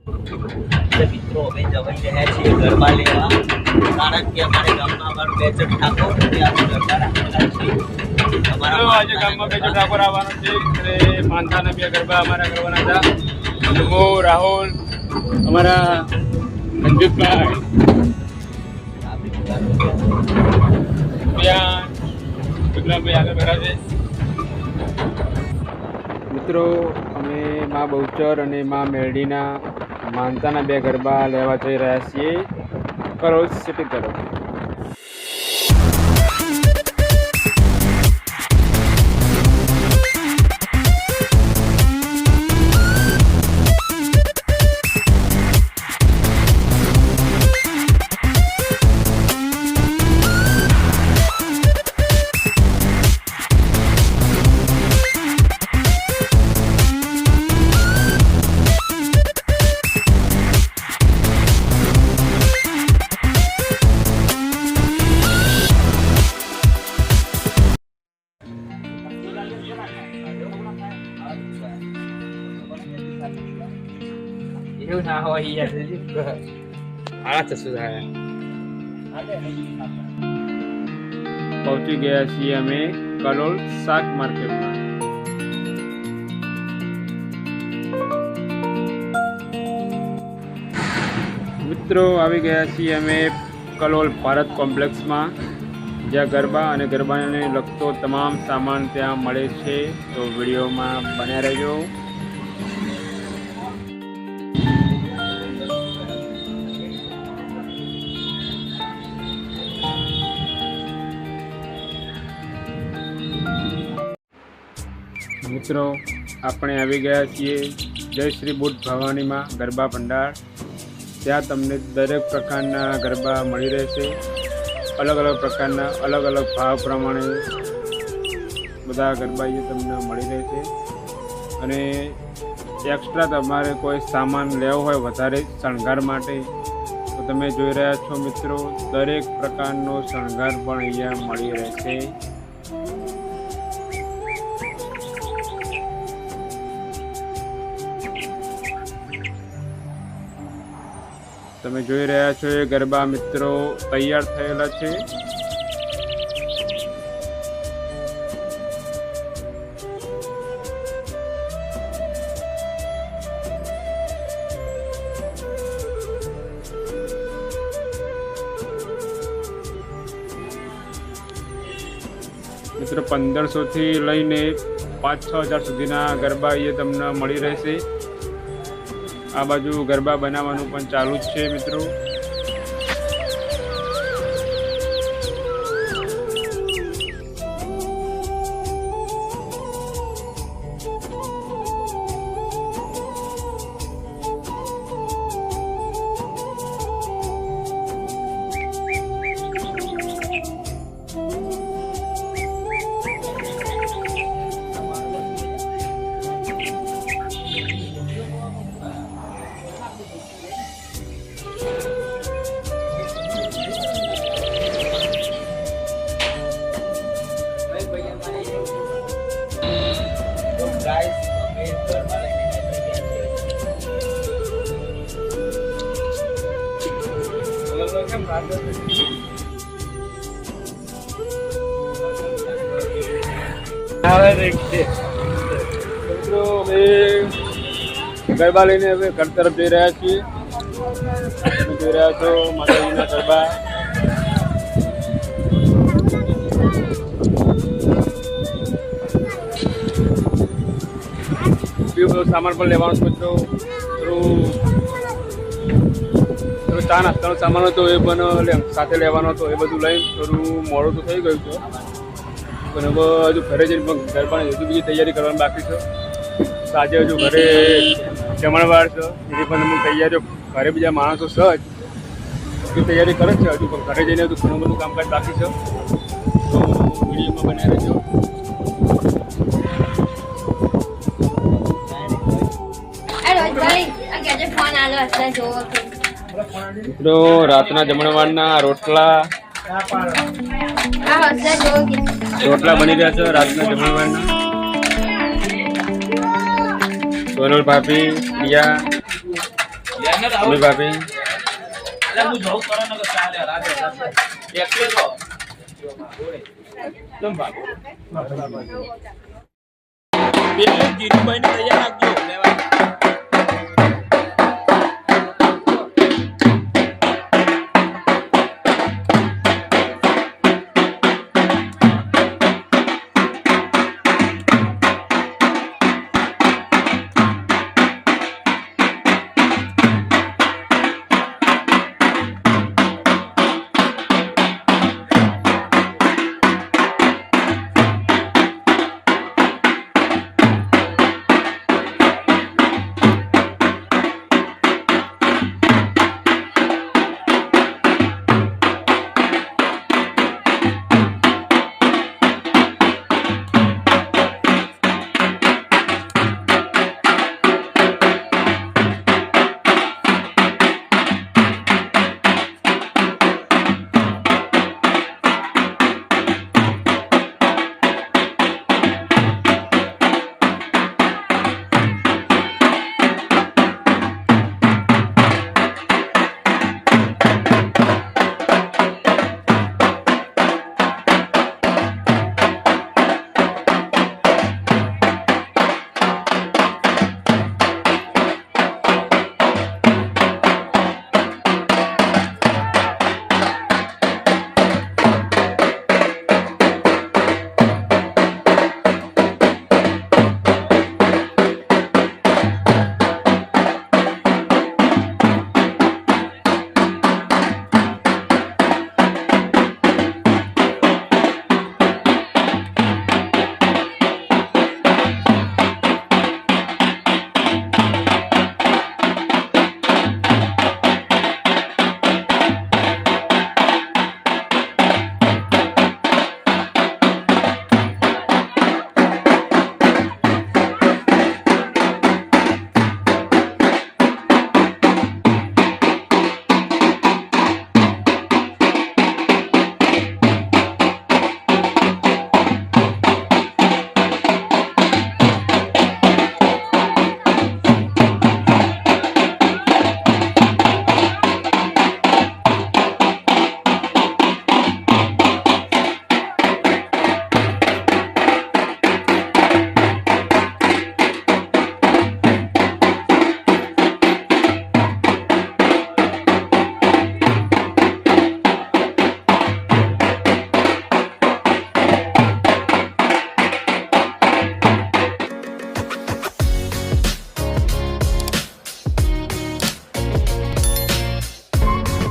મિત્રો અમે જવાઈ રહ્યા છીએ ગરબા લેવા, કારણ કે અમારે ગામમાં અમારું બેચર ઠાકોર ગરબા રાખેલા છે. આજે ગામમાં બેચર ઠાકોર આવવાનો છે અને પાંથાના બે ગરબા અમારા કરવાના હતા. હું રાહુલ, અમારા રંજીતભાઈ, વિક્રમભાઈ આગળ બેઠા છે. મિત્રો અમે મા બહુચર અને મા મેરડીના માનતાના બે ગરબા લેવા જઈ રહ્યા છીએ કરોલ સિટી તરફ. એવું ના હોય યાર, આળા ચસુ થાય. પહોંચી ગયા છીએ અમે કલોલ શાક માર્કેટમાં. મિત્રો આવી ગયા છીએ અમે કલોલ ભારત કોમ્પ્લેક્સમાં, જ્યાં ગરબા અને ગરબાને લગતો તમામ સામાન ત્યાં મળે છે. તો વિડીયોમાં બન્યા રહેજો. મિત્રો આપણે આવી ગયા છીએ જય શ્રી બુટ ભવાનીમાં ગરબા ભંડાર. ત્યાં તમને દરેક પ્રકારના ગરબા મળી રહેશે. અલગ અલગ પ્રકારના અલગ અલગ ભાવ પ્રમાણે બધા ગરબા એ તમને મળી રહેશે. અને એક્સ્ટ્રા તમારે કોઈ સામાન લેવો હોય વધારે શણગાર માટે તો તમે જોઈ રહ્યા છો મિત્રો, દરેક પ્રકારનો શણગાર પણ અહીંયા મળી રહેશે. તમે જોઈ રહ્યા છો એ ગરબા મિત્રો તૈયાર થયેલા છે. મિત્રો 1500 થી લઈને 5-6 હજાર સુધીના ગરબા એ તમને મળી રહેશે. આ બાજુ ગરબા બનાવવાનું પણ ચાલુ જ છે મિત્રો. ગરબા લઈને હવે ઘર તરફ જઈ રહ્યા છીએ. તમે જોઈ રહ્યા છો માતાજીના ગરબા. બીજો સામાન પણ લેવાનો છે મિત્રો. થોડું ચા નાસ્તાનો સામાન હતો એ પણ સાથે લેવાનો હતો. એ બધું લઈને થોડું મોડું તો થઈ ગયું છે, પણ હવે હજુ ઘરે જઈને પણ ગરબાની હજુ બીજી તૈયારી કરવાની બાકી છે. આજે હજુ ઘરે જમણવાર છે, એની પણ અમુક તૈયારીઓ ઘરે બીજા માણસો છે જ એ તૈયારી કરે છે. હજુ પણ ઘરે જઈને હજુ ઘણું બધું કામકાજ બાકી છે. તો વિડીયોમાં બનાવી રહેજો. મિત્રો રાતના જમણવારના રોટલા બની રહ્યા છે. રાતના જમણવારના સોનલ ભાભી, પ્રિયા, મમ્મી ભાભી ધીરુભાઈ ને તૈયાર રાખજો લેવા